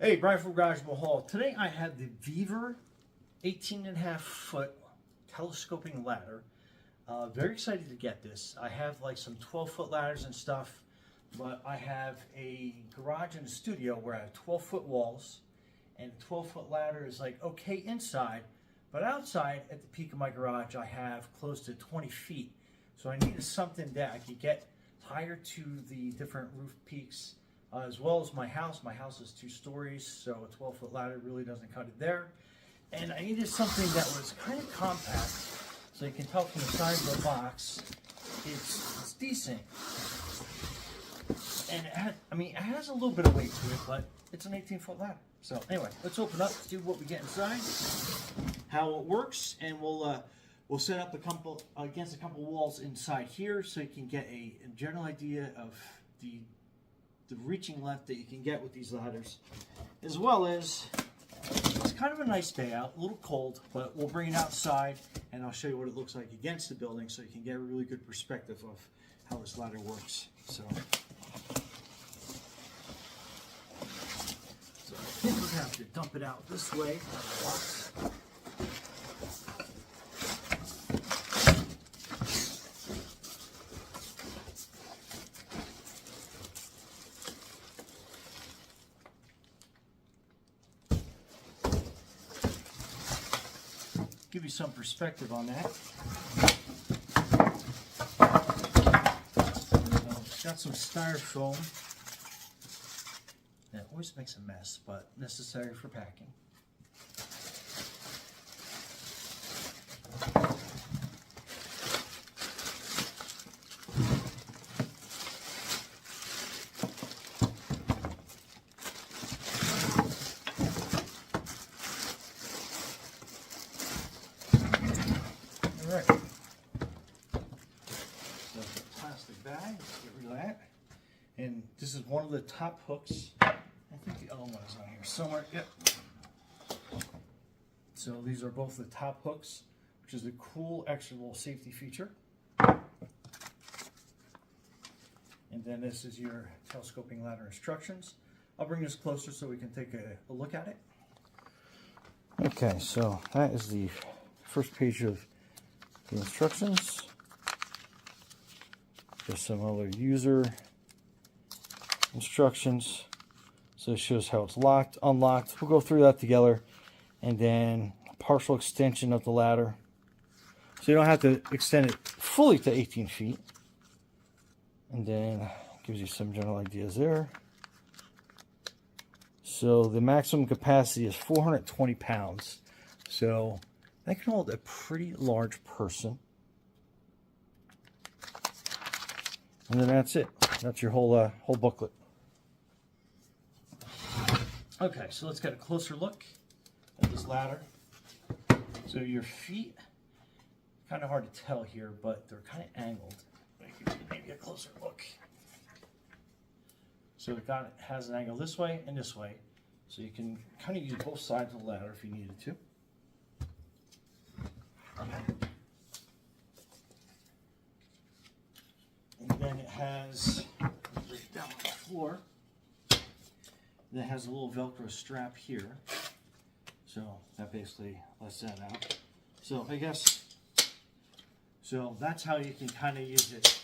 Hey, Brian from Collapsible Hall. Today I have the Beaver 18.5-foot telescoping ladder. Very excited to get this. I have like some 12-foot ladders and stuff, but I have a garage and a studio where I have 12-foot walls, and a 12-foot ladder is like okay inside, but outside at the peak of my garage I have close to 20 feet. So I needed something that I could get higher to the different roof peaks. As well as my house. My house is 2 stories, so a 12-foot ladder really doesn't cut it there. And I needed something that was kind of compact, so you can tell from the size of the box, it's decent. And it has a little bit of weight to it, but it's an 18-foot ladder. So anyway, let's open up, see what we get inside, how it works, and we'll set up against a couple walls inside here, so you can get a general idea of the reaching length that you can get with these ladders, as well as it's kind of a nice day out, a little cold, but we'll bring it outside and I'll show you what it looks like against the building so you can get a really good perspective of how this ladder works. So I think we're gonna have to dump it out this way. Give you some perspective on that. So, got some styrofoam. That always makes a mess, but necessary for packing. Alright, so plastic bag, let's get rid of that. And this is one of the top hooks. I think the other one is on here somewhere. Yep. So these are both the top hooks, which is a cool extra little safety feature. And then this is your telescoping ladder instructions. I'll bring this closer so we can take a look at it. Okay, so that is the first page of the instructions. There's some other user instructions. So it shows how it's locked, unlocked. We'll go through that together. And then partial extension of the ladder. So you don't have to extend it fully to 18 feet. And then gives you some general ideas there. So the maximum capacity is 420 pounds. So that can hold a pretty large person. And then that's it. That's your whole booklet. Okay, so let's get a closer look at this ladder. So your feet, kind of hard to tell here, but they're kind of angled. Maybe a closer look. So it has an angle this way and this way. So you can kind of use both sides of the ladder if you needed to. And then it has, right down on the floor, then it has a little Velcro strap here. So that basically lets that out. So I guess, so that's how you can kind of use it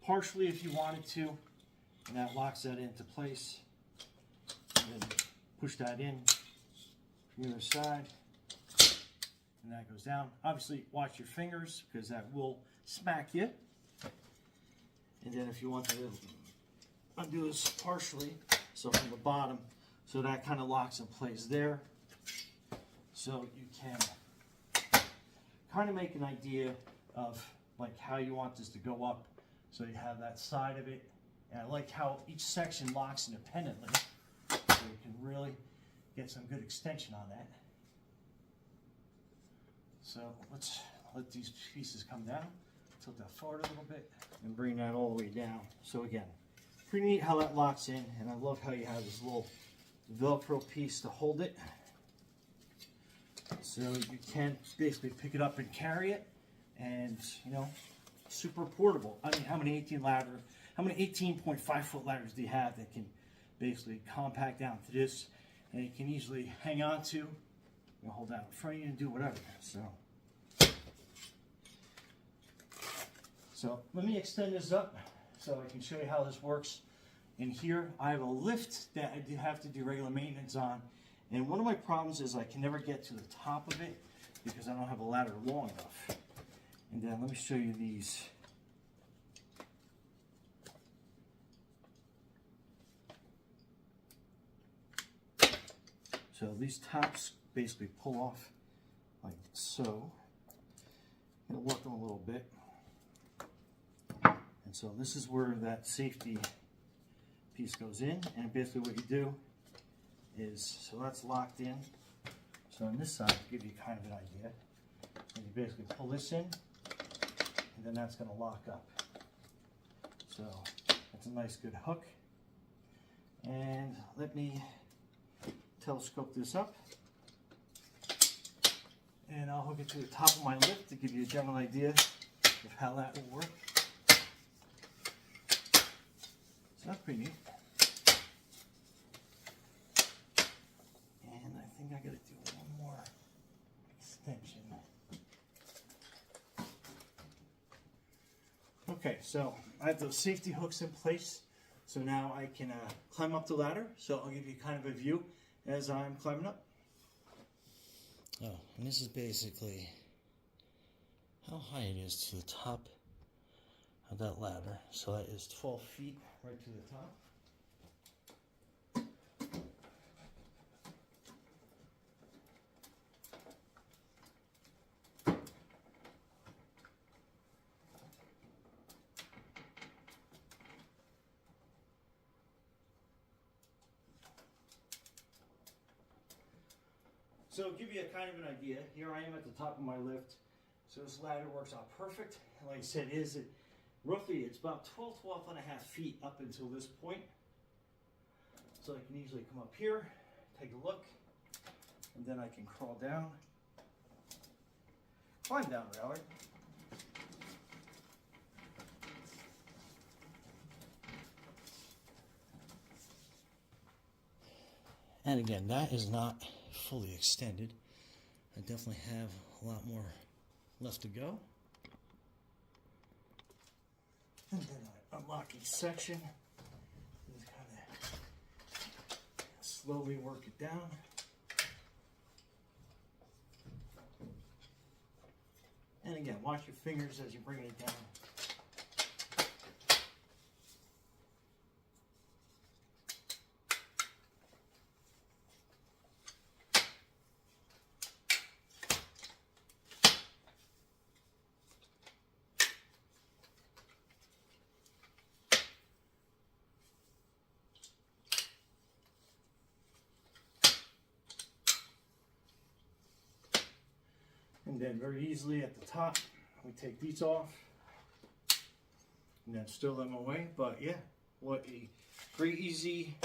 partially if you wanted to. And that locks that into place. And then push that in from the other side. And that goes down. Obviously, watch your fingers because that will smack you. And then if you want to undo this partially, so from the bottom, so that kind of locks in place there. So you can kind of make an idea of like how you want this to go up. So you have that side of it. And I like how each section locks independently. So you can really get some good extension on that. So let's let these pieces come down. Tilt that forward a little bit and bring that all the way down. So again, pretty neat how that locks in, and I love how you have this little Velcro piece to hold it. So you can basically pick it up and carry it, and you know, super portable. I mean, how many 18.5 foot ladders do you have that can basically compact down to this and you can easily hang on to. You hold down in front of you and do whatever. So let me extend this up so I can show you how this works. In here, I have a lift that I do have to do regular maintenance on. And one of my problems is I can never get to the top of it because I don't have a ladder long enough. And then let me show you these. So these tops basically pull off like so. It'll work them a little bit. And so this is where that safety piece goes in, and basically what you do is, so that's locked in. So on this side, to give you kind of an idea, and you basically pull this in, and then that's going to lock up. So that's a nice good hook. And let me telescope this up, and I'll hook it to the top of my lift to give you a general idea of how that will work. So that's pretty neat. And I think I gotta do one more extension. Okay, so I have those safety hooks in place. So now I can climb up the ladder. So I'll give you kind of a view as I'm climbing up. Oh, and this is basically how high it is to the top of that ladder. So that is 12 feet right to the top. So give you a kind of an idea, here I am at the top of my lift. So this ladder works out perfect. And like I said, roughly it's about 12 and a half feet up until this point. So I can easily come up here, take a look, and then I can crawl down. Climb down, rather. And again, that is not fully extended. I definitely have a lot more left to go. And then I unlock each section. Just kind of slowly work it down. And again, watch your fingers as you're bringing it down. And then very easily at the top, we take these off and then stow them away. But yeah, what a very easy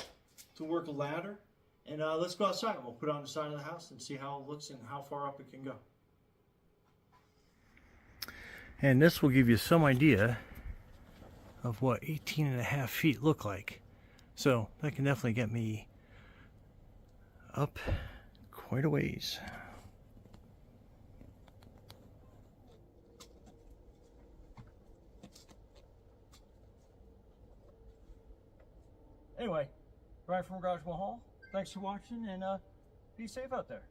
to work a ladder. And let's go outside and we'll put it on the side of the house and see how it looks and how far up it can go. And this will give you some idea of what 18.5 feet look like. So that can definitely get me up quite a ways. Anyway, Brian from Garage Hall. Thanks for watching, and be safe out there.